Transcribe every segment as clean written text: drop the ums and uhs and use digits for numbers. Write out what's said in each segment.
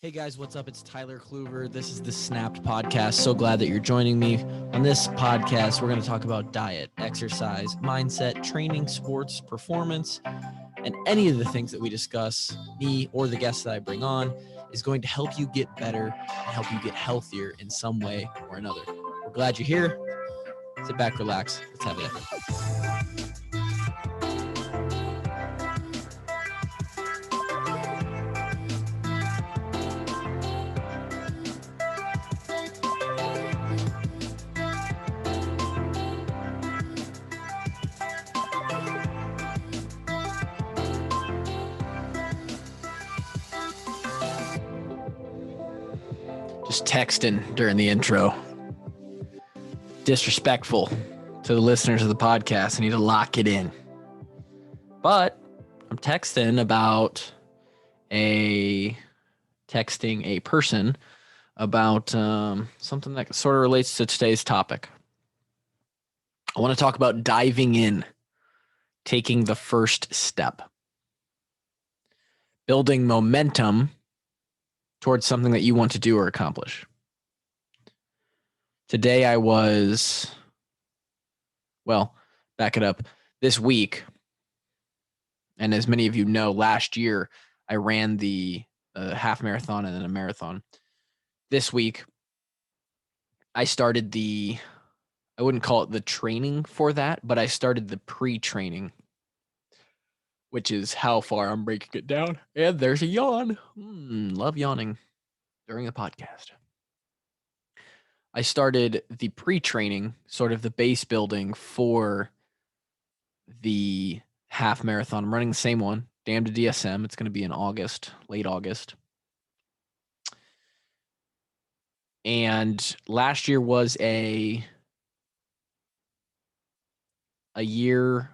Hey guys, what's up? It's Tyler Kluver. This is the Snapped Podcast. So glad that you're joining me. On this podcast, we're going to talk about diet, exercise, mindset, training, sports, performance, and any of the things that we discuss, me or the guests that I bring on, is going to help you get better and help you get healthier in some way or another. We're glad you're here. Sit back, relax. Let's have it. Just texting during the intro. Disrespectful to the listeners of the podcast. I need to lock it in. But I'm texting a person about something that sort of relates to today's topic. I want to talk about diving in, taking the first step, building momentum towards something that you want to do or accomplish. Today back it up. This week, and as many of you know, last year I ran the half marathon and then a marathon. This week, I started I wouldn't call it the training for that, but I started the pre-training, which is how far I'm breaking it down. And there's a yawn. Love yawning during a podcast. I started the pre-training, sort of the base building for the half marathon. I'm running the same one, Dam to DSM. It's going to be in August, late August. And last year was a year,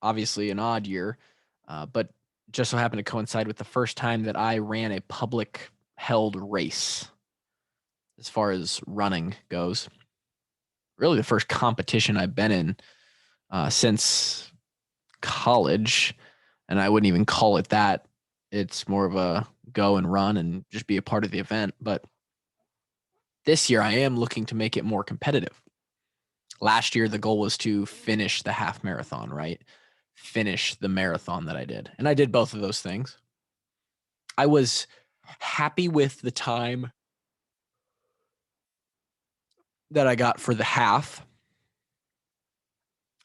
obviously an odd year, but just so happened to coincide with the first time that I ran a public held race as far as running goes. Really the first competition I've been in since college, and I wouldn't even call it that. It's more of a go and run and just be a part of the event. But this year I am looking to make it more competitive. Last year, the goal was to finish the half marathon, right? Finish the marathon that I did. And I did both of those things. I was happy with the time that I got for the half.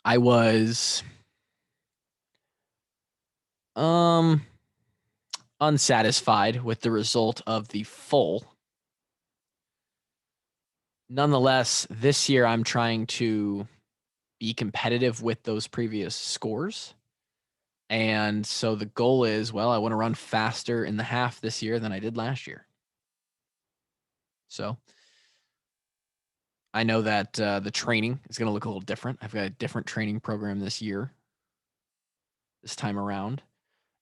I was unsatisfied with the result of the full. Nonetheless, this year I'm trying to be competitive with those previous scores. And so the goal is, I want to run faster in the half this year than I did last year. So I know that the training is going to look a little different. I've got a different training program this time around.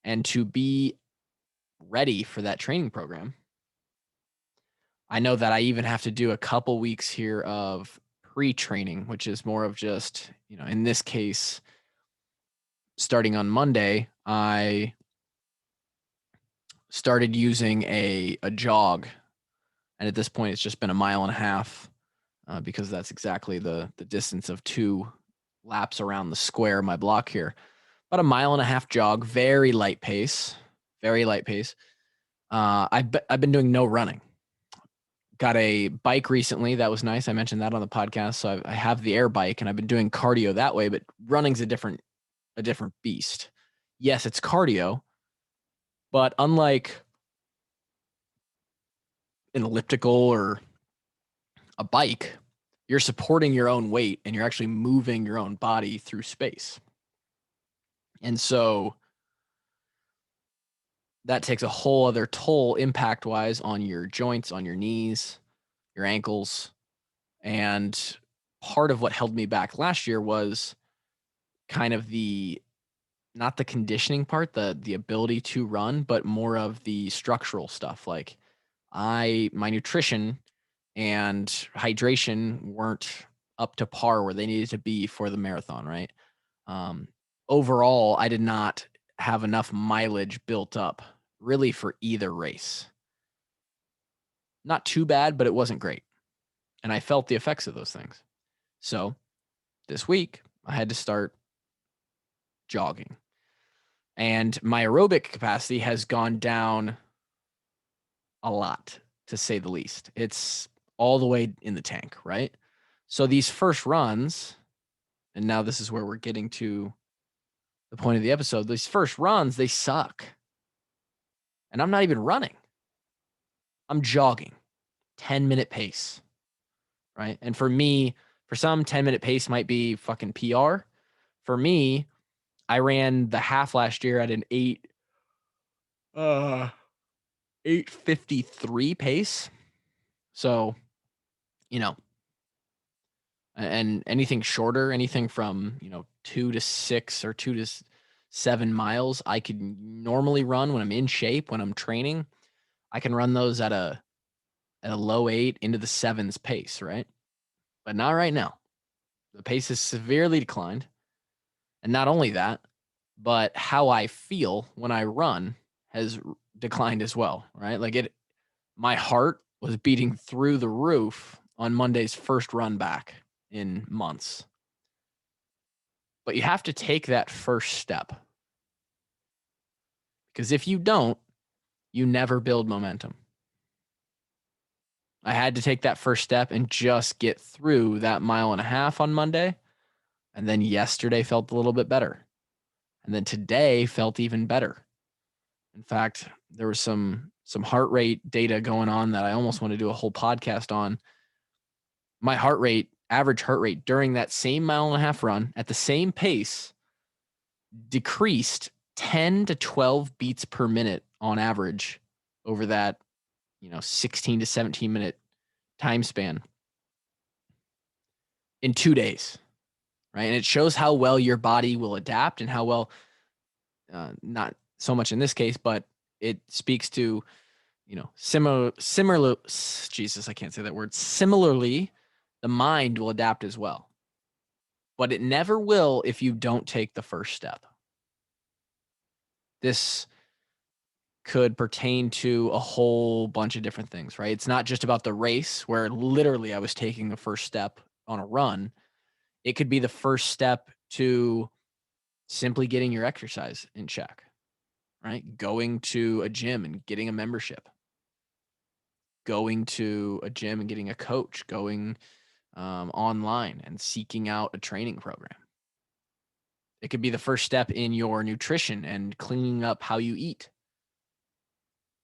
And to be ready for that training program, I know that I even have to do a couple weeks here of pre-training, which is more of just, in this case, starting on Monday, I started using a jog. And at this point, it's just been 1.5 miles because that's exactly the distance of 2 laps around the square, my block here. About 1.5 miles jog, very light pace. I've been doing no running. Got a bike recently. That was nice. I mentioned that on the podcast. So I have the air bike and I've been doing cardio that way, but running's a different beast. Yes, it's cardio, but unlike an elliptical or a bike, you're supporting your own weight and you're actually moving your own body through space. And so that takes a whole other toll impact-wise on your joints, on your knees, your ankles. And part of what held me back last year was kind of not the conditioning part, the ability to run, but more of the structural stuff. Like my nutrition and hydration weren't up to par where they needed to be for the marathon, right? Overall, I did not have enough mileage built up really for either race. Not too bad, but it wasn't great. And I felt the effects of those things. So this week, I had to start jogging. And my aerobic capacity has gone down a lot, to say the least. It's all the way in the tank, right? So these first runs, and now this is where we're getting to the point of the episode. These first runs, they suck. And I'm not even running. I'm jogging, 10-minute pace, right? And for me, for some, 10-minute pace might be fucking PR. For me, I ran the half last year at an 8:53 pace. So, you know, and anything shorter, anything from, 2 to 6 or 2 to 7 miles, I could normally run when I'm in shape, when I'm training. I can run those at a low 8 into the 7s pace, right? But not right now. The pace has severely declined. And not only that, but how I feel when I run has declined as well, right? Like my heart was beating through the roof on Monday's first run back in months. But you have to take that first step. Because if you don't, you never build momentum. I had to take that first step and just get through that 1.5 miles on Monday. And then yesterday felt a little bit better. And then today felt even better. In fact, there was some heart rate data going on that I almost want to do a whole podcast on. My heart rate, average heart rate during that same 1.5 mile run at the same pace decreased 10 to 12 beats per minute on average over that, 16 to 17 minute time span in 2 days, right? And it shows how well your body will adapt and how well, not so much in this case, but it speaks to, similar, Jesus, I can't say that word. Similarly, the mind will adapt as well. But it never will if you don't take the first step. This could pertain to a whole bunch of different things, right? It's not just about the race where literally I was taking the first step on a run. It could be the first step to simply getting your exercise in check, right? Going to a gym and getting a membership, going to a gym and getting a coach, going online and seeking out a training program. It could be the first step in your nutrition and cleaning up how you eat.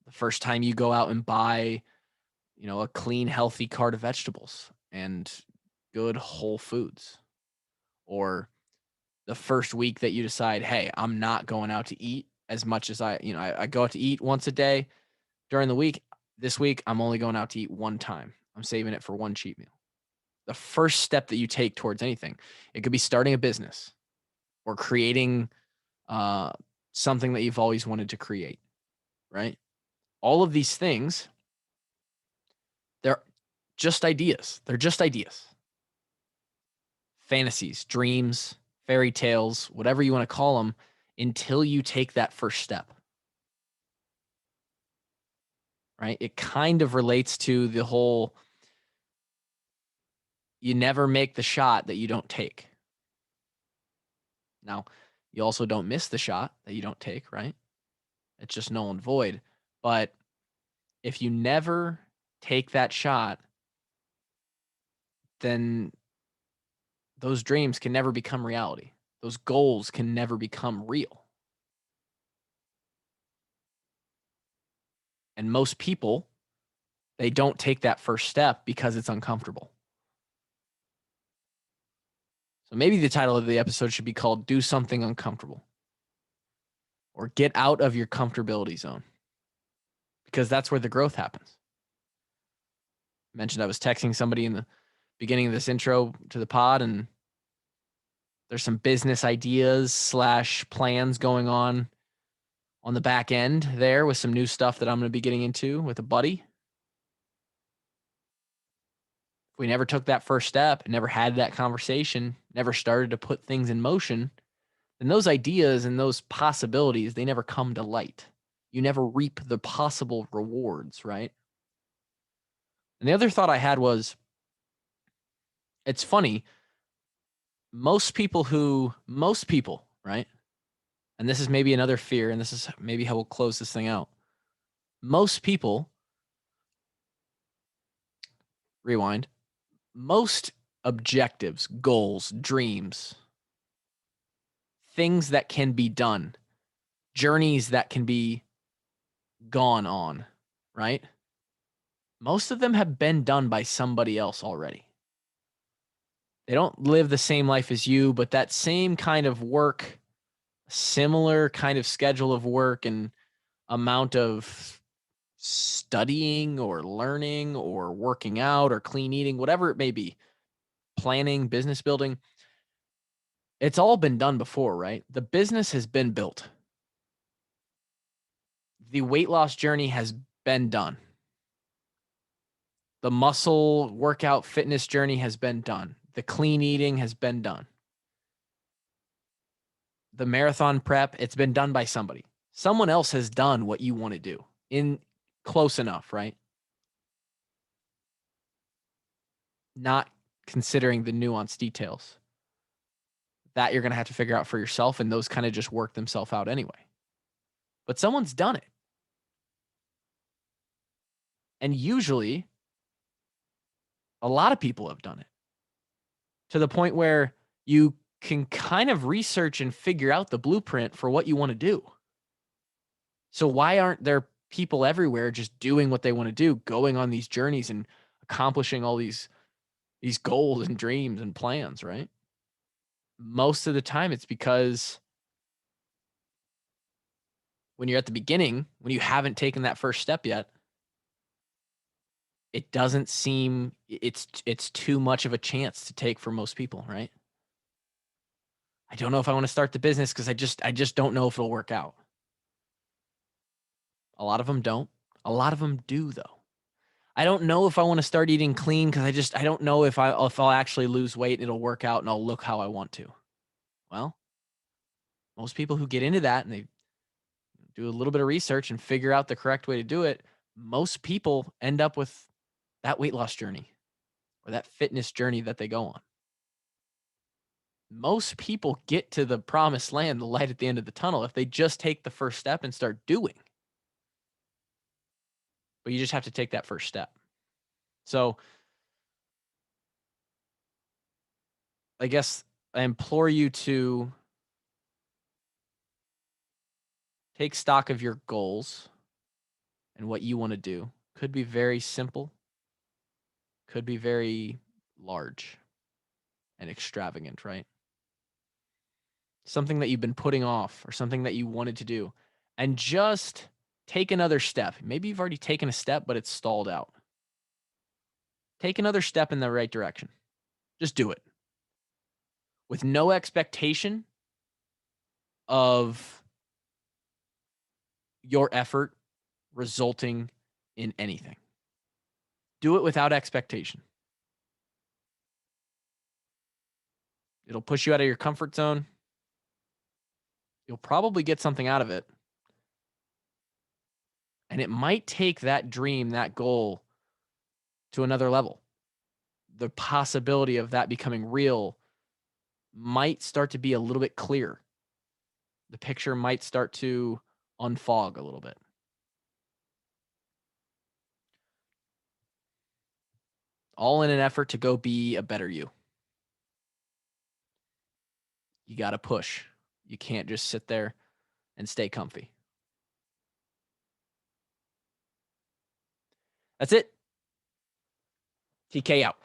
The first time you go out and buy, a clean, healthy cart of vegetables and good whole foods. Or the first week that you decide, hey, I'm not going out to eat as much as I go out to eat once a day during the week. This week, I'm only going out to eat one time. I'm saving it for one cheat meal. The first step that you take towards anything, it could be starting a business or creating something that you've always wanted to create, right? All of these things, they're just ideas. They're just ideas. Fantasies, dreams, fairy tales, whatever you want to call them, until you take that first step. Right? It kind of relates to the whole you never make the shot that you don't take. Now, you also don't miss the shot that you don't take, right? It's just null and void. But if you never take that shot, then those dreams can never become reality. Those goals can never become real. And most people, they don't take that first step because it's uncomfortable. So maybe the title of the episode should be called Do Something Uncomfortable, or Get Out of Your Comfortability Zone, because that's where the growth happens. I mentioned I was texting somebody in the beginning of this intro to the pod, and there's some business ideas / plans going on the back end there with some new stuff that I'm going to be getting into with a buddy. If we never took that first step, never had that conversation, never started to put things in motion, then those ideas and those possibilities, they never come to light. You never reap the possible rewards, right? And the other thought I had was, it's funny, most people, right? And this is maybe another fear, and this is maybe how we'll close this thing out. Most people, rewind, most objectives, goals, dreams, things that can be done, journeys that can be gone on, right? Most of them have been done by somebody else already. They don't live the same life as you, but that same kind of work, similar kind of schedule of work and amount of studying or learning or working out or clean eating, whatever it may be, planning, business building, it's all been done before, right? The business has been built. The weight loss journey has been done. The muscle workout fitness journey has been done. The clean eating has been done. The marathon prep, it's been done by somebody. Someone else has done what you want to do in close enough, right? Not considering the nuanced details that you're going to have to figure out for yourself. And those kind of just work themselves out anyway. But someone's done it. And usually, a lot of people have done it to the point where you can kind of research and figure out the blueprint for what you want to do. So why aren't there people everywhere just doing what they want to do, going on these journeys and accomplishing all these goals and dreams and plans, right? Most of the time it's because when you're at the beginning, when you haven't taken that first step yet, it doesn't seem it's too much of a chance to take for most people, right? I don't know if I want to start the business because I just don't know if it'll work out. A lot of them don't. A lot of them do though. I don't know if I want to start eating clean because I don't know if I'll actually lose weight and it'll work out and I'll look how I want to. Well, most people who get into that and they do a little bit of research and figure out the correct way to do it, most people end up with that weight loss journey or that fitness journey that they go on. Most people get to the promised land, the light at the end of the tunnel, if they just take the first step and start doing. But you just have to take that first step. So I guess I implore you to take stock of your goals and what you want to do. Could be very simple, could be very large and extravagant, right? Something that you've been putting off or something that you wanted to do. And just take another step. Maybe you've already taken a step, but it's stalled out. Take another step in the right direction. Just do it with no expectation of your effort resulting in anything. Do it without expectation. It'll push you out of your comfort zone. You'll probably get something out of it. And it might take that dream, that goal to another level. The possibility of that becoming real might start to be a little bit clearer. The picture might start to unfog a little bit. All in an effort to go be a better you. You got to push. You can't just sit there and stay comfy. That's it. TK out.